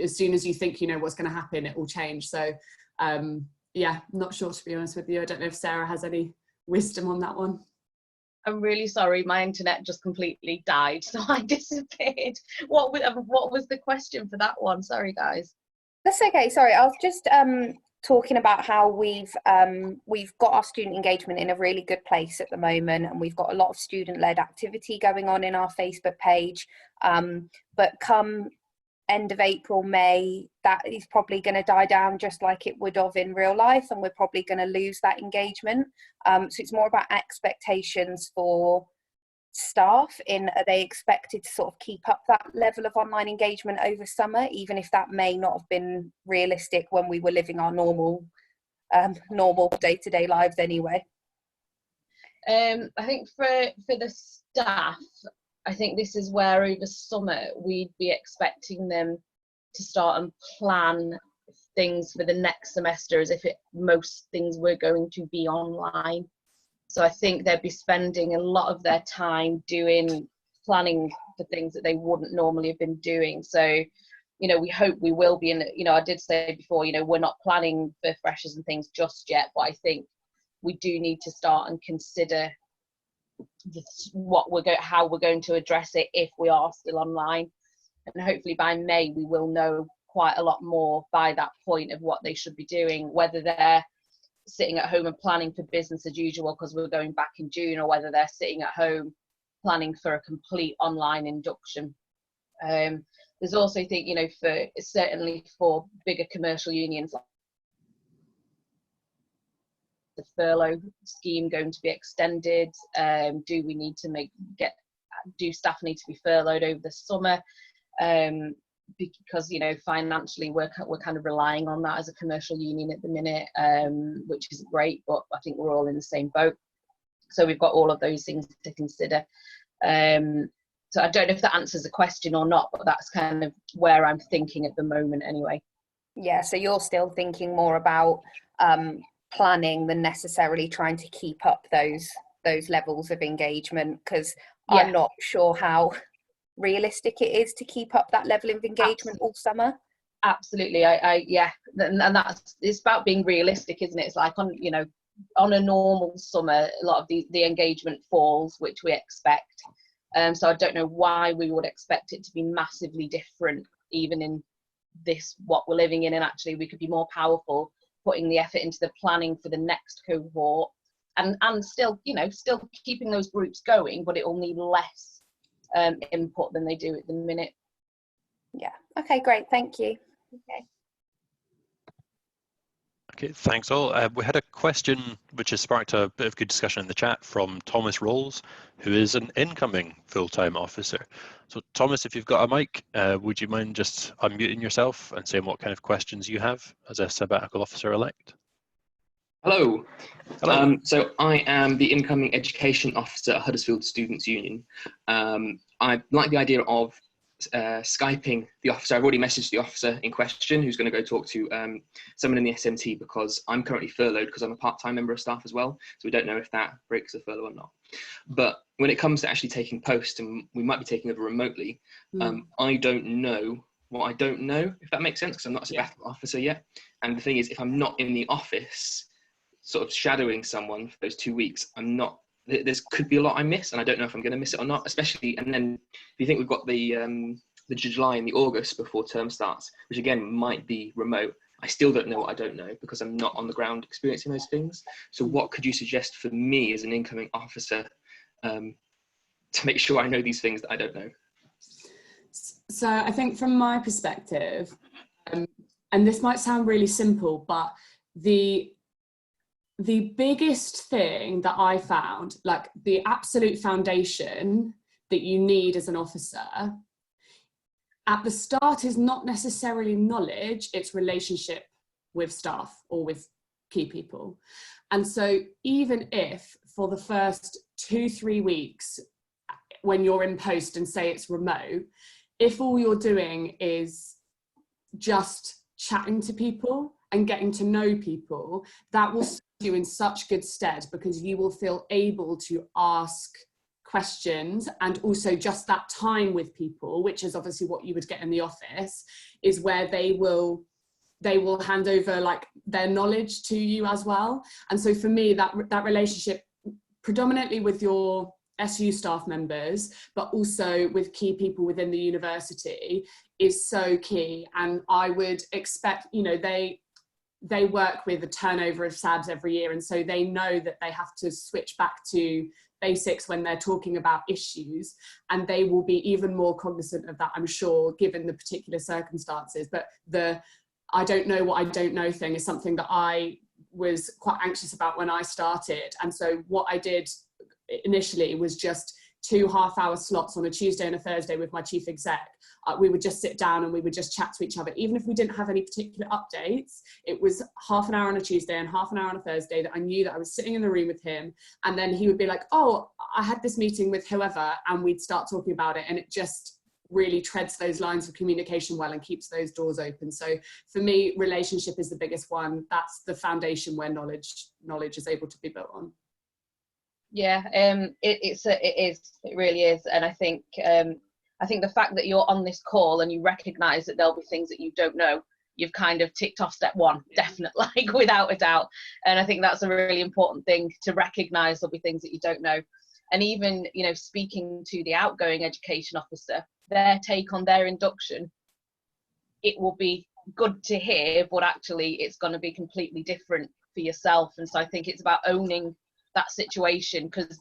as soon as you think you know what's going to happen, it will change. So yeah, not sure, to be honest with you. I don't know if Sarah has any wisdom on that one. I'm really sorry, my internet just completely died, so I disappeared. What was the question for that one? Sorry, guys. That's okay. Sorry, I was just talking about how we've got our student engagement in a really good place at the moment, and we've got a lot of student-led activity going on in our Facebook page. But come end of April, May, that is probably going to die down just like it would have in real life, and we're probably going to lose that engagement. So it's more about expectations for staff. Are they expected to sort of keep up that level of online engagement over summer, even if that may not have been realistic when we were living our normal day-to-day lives anyway? I think for the staff, I think this is where over summer we'd be expecting them to start and plan things for the next semester as if most things were going to be online. So I think they'd be spending a lot of their time planning for things that they wouldn't normally have been doing. So, we hope we will be I did say before, we're not planning for freshers and things just yet, but I think we do need to start and consider how we're going to address it if we are still online. And hopefully by May we will know quite a lot more by that point of what they should be doing, whether they're sitting at home and planning for business as usual because we're going back in June, or whether they're sitting at home planning for a complete online induction. There's also, I think, certainly for bigger commercial unions, the furlough scheme going to be extended? Do we need to do staff need to be furloughed over the summer? because, you know, financially we're kind of relying on that as a commercial union at the minute, which isn't great, but I think we're all in the same boat. So we've got all of those things to consider. So I don't know if that answers the question or not, but that's kind of where I'm thinking at the moment anyway. Yeah, so you're still thinking more about planning than necessarily trying to keep up those levels of engagement, because Yeah. I'm not sure how realistic it is to keep up that level of engagement all summer. Absolutely, yeah, and it's about being realistic, isn't it? It's like on a normal summer, a lot of the engagement falls, which we expect. So I don't know why we would expect it to be massively different, even in this what we're living in. And actually, we could be more powerful putting the effort into the planning for the next cohort, and still, still keeping those groups going, but it will need less input than they do at the minute. Yeah. Okay, great. Thank you. Okay. Okay, thanks all. We had a question which has sparked a bit of good discussion in the chat from Thomas Rolls, who is an incoming full-time officer. So Thomas, if you've got a mic, would you mind just unmuting yourself and saying what kind of questions you have as a sabbatical officer-elect? Hello. Hello. So I am the incoming education officer at Huddersfield Students' Union. I like the idea of Skyping the officer. I've already messaged the officer in question, who's going to go talk to someone in the SMT, because I'm currently furloughed because I'm a part-time member of staff as well. So we don't know if that breaks the furlough or not. But when it comes to actually taking post, and we might be taking over remotely, I don't know what I don't know, if that makes sense, because I'm not a sabbatical officer yet. And the thing is, if I'm not in the office sort of shadowing someone for those 2 weeks, there could be a lot I miss, and I don't know if I'm going to miss it or not, especially, and then if you think we've got the July and the August before term starts, which again might be remote, I still don't know what I don't know, because I'm not on the ground experiencing those things. So what could you suggest for me as an incoming officer to make sure I know these things that I don't know? So I think from my perspective, and this might sound really simple, but the biggest thing that I found, like the absolute foundation that you need as an officer at the start, is not necessarily knowledge, it's relationship with staff or with key people. And so even if for the first 2-3 weeks when you're in post and say it's remote, if all you're doing is just chatting to people and getting to know people, that will serve you in such good stead, because you will feel able to ask questions, and also just that time with people, which is obviously what you would get in the office, is where they will hand over like their knowledge to you as well. And so for me, that relationship predominantly with your SU staff members, but also with key people within the university, is so key. And I would expect, they work with a turnover of SABs every year, and so they know that they have to switch back to basics when they're talking about issues, and they will be even more cognizant of that, I'm sure, given the particular circumstances. But the I don't know what I don't know thing is something that I was quite anxious about when I started. And so what I did initially was just 2 half-hour slots on a Tuesday and a Thursday with my chief exec. We would just sit down and we would just chat to each other. Even if we didn't have any particular updates, it was half an hour on a Tuesday and half an hour on a Thursday that I knew that I was sitting in the room with him. And then he would be like, oh, I had this meeting with whoever, and we'd start talking about it. And it just really treads those lines of communication well and keeps those doors open. So for me, relationship is the biggest one. That's the foundation where knowledge is able to be built on. Yeah, it really is. And I think the fact that you're on this call and you recognise that there'll be things that you don't know, you've kind of ticked off step one, definitely, like without a doubt. And I think that's a really important thing, to recognise there'll be things that you don't know. And even, speaking to the outgoing education officer, their take on their induction, it will be good to hear, but actually it's going to be completely different for yourself. And so I think it's about owning that situation, because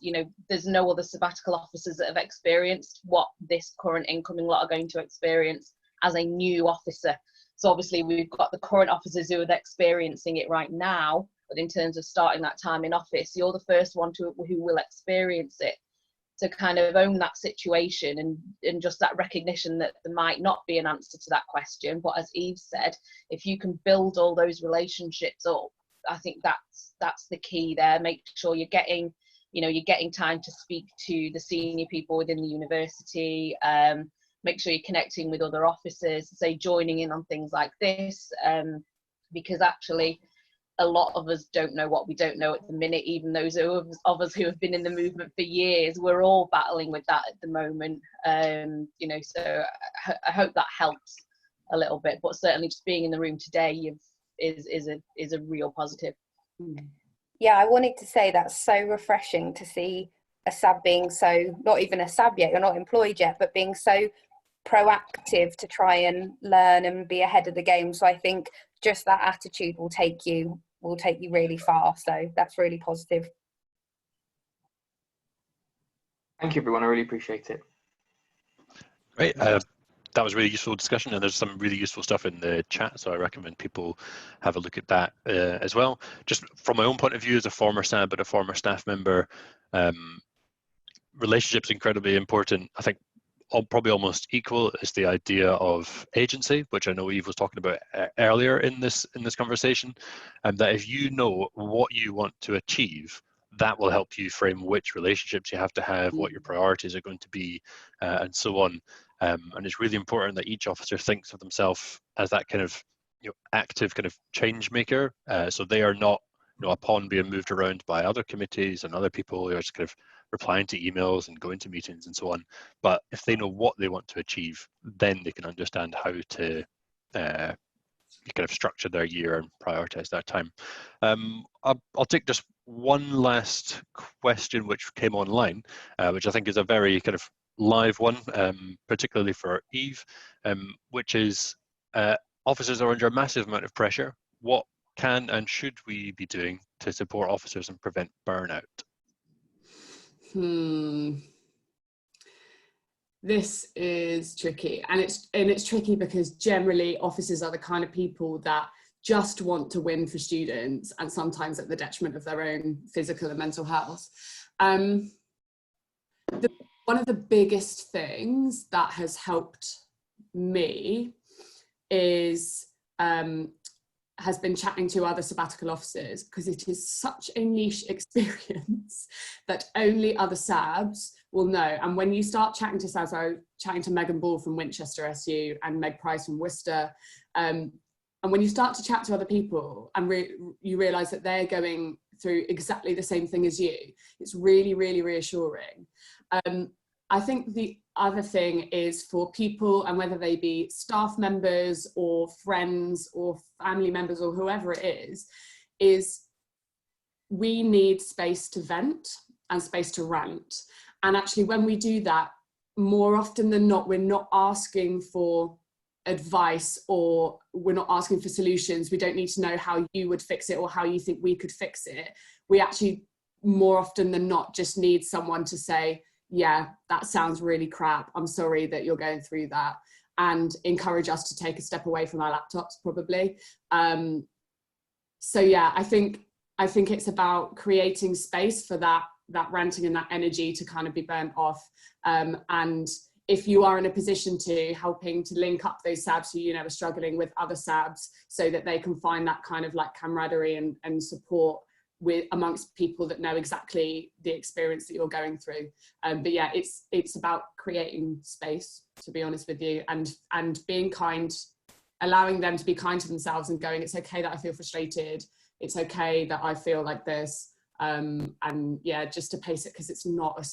there's no other sabbatical officers that have experienced what this current incoming lot are going to experience as a new officer. So obviously we've got the current officers who are experiencing it right now, but in terms of starting that time in office, you're the first one who will experience it. to kind of own that situation, and just that recognition that there might not be an answer to that question. But as Eve said, if you can build all those relationships up, I think that's the key there. Make sure you're getting time to speak to the senior people within the university. Make sure you're connecting with other officers, say joining in on things like this, because actually a lot of us don't know what we don't know at the minute. Even those of us who have been in the movement for years, we're all battling with that at the moment. So I hope that helps a little bit. But certainly, just being in the room today is a real positive. Yeah, I wanted to say that's so refreshing to see a SAB being so, not even a SAB yet, you're not employed yet, but being so proactive to try and learn and be ahead of the game. So I think just that attitude will take you really far. So that's really positive. Thank you, everyone. I really appreciate it. Great. That was a really useful discussion, and there's some really useful stuff in the chat, so I recommend people have a look at that as well. Just from my own point of view as a former SAB but a former staff member, relationships incredibly important. I think probably almost equal is the idea of agency, which I know Eve was talking about earlier in this conversation, and that if you know what you want to achieve, that will help you frame which relationships you have to have, what your priorities are going to be, and so on. And it's really important that each officer thinks of themselves as that kind of active kind of change maker. So they are not a pawn being moved around by other committees and other people who are just kind of replying to emails and going to meetings and so on. But if they know what they want to achieve, then they can understand how to kind of structure their year and prioritize their time. I'll take just one last question which came online, which I think is a very kind of live one, particularly for Eve, which is officers are under a massive amount of pressure. What can and should we be doing to support officers and prevent burnout? This is tricky, and it's tricky because generally officers are the kind of people that just want to win for students, and sometimes at the detriment of their own physical and mental health. One of the biggest things that has helped me has been chatting to other sabbatical officers, because it is such a niche experience that only other SABs will know. And when you start chatting to SABs, I was chatting to Megan Ball from Winchester SU and Meg Price from Worcester, and when you start to chat to other people and you realise that they're going through exactly the same thing as you, it's really, really reassuring. I think the other thing is for people, and whether they be staff members or friends or family members or whoever it is we need space to vent and space to rant. And actually when we do that, more often than not, we're not asking for advice or we're not asking for solutions. We don't need to know how you would fix it or how you think we could fix it. We actually, more often than not, just need someone to say, yeah, that sounds really crap. I'm sorry that you're going through that, and encourage us to take a step away from our laptops, probably. So yeah, I think it's about creating space for that ranting and that energy to kind of be burnt off. And if you are in a position to helping to link up those SABs who are struggling with other SABs, so that they can find that kind of like camaraderie and support amongst people that know exactly the experience that you're going through. But yeah, it's about creating space, to be honest with you, and being kind, allowing them to be kind to themselves and going, it's okay that I feel frustrated, it's okay that I feel like this, and yeah, just to pace it, because it's not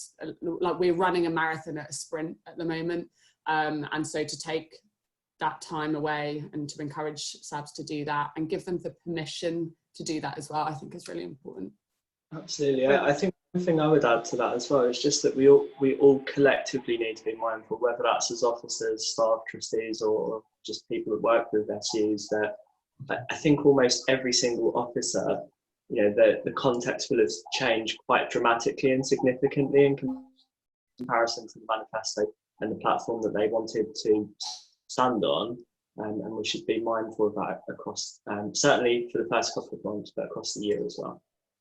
like we're running a marathon at a sprint at the moment, and so to take that time away and to encourage SABs to do that and give them the permission to do that as well, I think is really important. Absolutely. I think one thing I would add to that as well is just that we all collectively need to be mindful, whether that's as officers, staff, trustees, or just people that work with SUs, that I think almost every single officer, the context will have changed quite dramatically and significantly in comparison to the manifesto and the platform that they wanted to stand on. And we should be mindful of that across, certainly for the first couple of months, but across the year as well.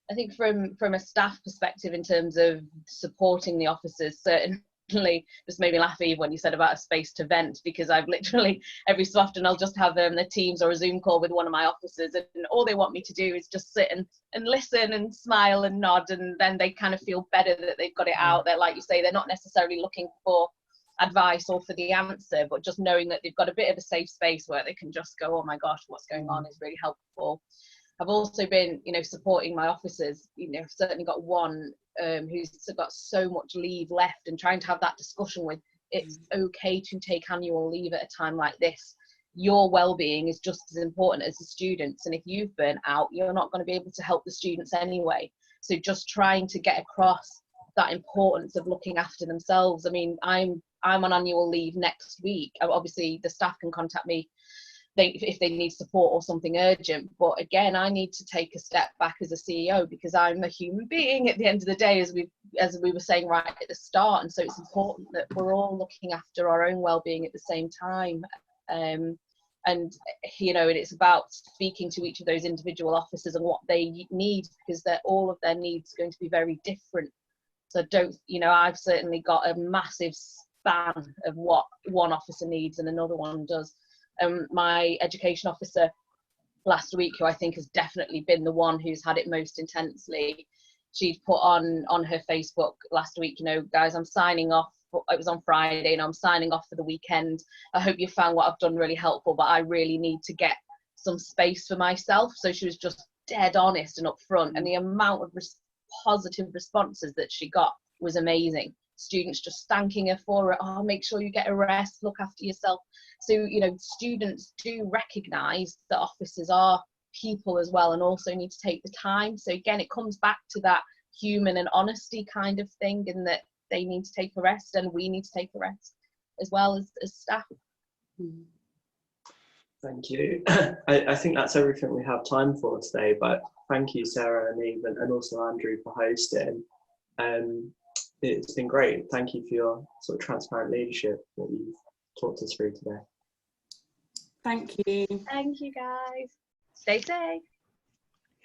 I think from a staff perspective, in terms of supporting the officers, certainly just made me laugh even when you said about a space to vent, because I've literally every so often I'll just have the Teams or a Zoom call with one of my officers, and all they want me to do is just sit and listen and smile and nod, and then they kind of feel better that they've got it out there. Like you say, they're not necessarily looking for advice or for the answer, but just knowing that they've got a bit of a safe space where they can just go, oh my gosh, what's going on, is really helpful. I've also been, supporting my officers. I've certainly got one who's got so much leave left, and trying to have that discussion with, it's okay to take annual leave at a time like this. Your well-being is just as important as the students, and if you've burnt out, you're not going to be able to help the students anyway. So just trying to get across that importance of looking after themselves. I mean, I'm on annual leave next week. Obviously, the staff can contact me if they need support or something urgent, but again, I need to take a step back as a CEO, because I'm a human being at the end of the day, as we were saying right at the start. And so it's important that we're all looking after our own well-being at the same time. And it's about speaking to each of those individual officers and what they need, because all of their needs are going to be very different. So I've certainly got a massive span of what one officer needs and another one does. My education officer last week, who I think has definitely been the one who's had it most intensely, she'd put on her Facebook last week, guys, I'm signing off. It was on Friday, and I'm signing off for the weekend. I hope you found what I've done really helpful, but I really need to get some space for myself. So she was just dead honest and upfront, and the amount of positive responses that she got was amazing. Students just thanking her for it. Oh, make sure you get a rest, look after yourself. So, students do recognise that officers are people as well, and also need to take the time. So again, it comes back to that human and honesty kind of thing, in that they need to take a rest, and we need to take a rest as well as staff. Thank you. I think that's everything we have time for today, but thank you, Sarah and Eve, and also Andrew, for hosting. It's been great. Thank you for your sort of transparent leadership that you've talked us through today. Thank you. Thank you, guys. Stay safe.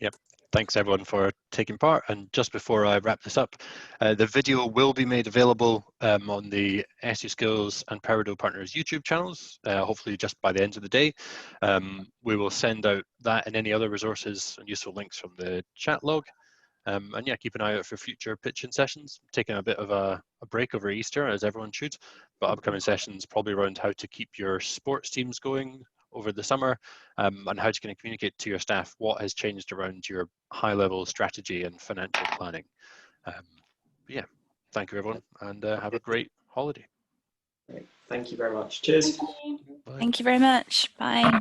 Yep. Thanks everyone for taking part. And just before I wrap this up, the video will be made available on the SU Skills and Peridot Partners YouTube channels, hopefully just by the end of the day. We will send out that and any other resources and useful links from the chat log. And yeah, keep an eye out for future pitching sessions. Taking a bit of a break over Easter, as everyone should, but upcoming sessions probably around how to keep your sports teams going over the summer, and how to kind of communicate to your staff what has changed around your high-level strategy and financial planning. Yeah, thank you everyone, and have a great holiday. Thank you very much. Cheers. Thank you very much. Bye.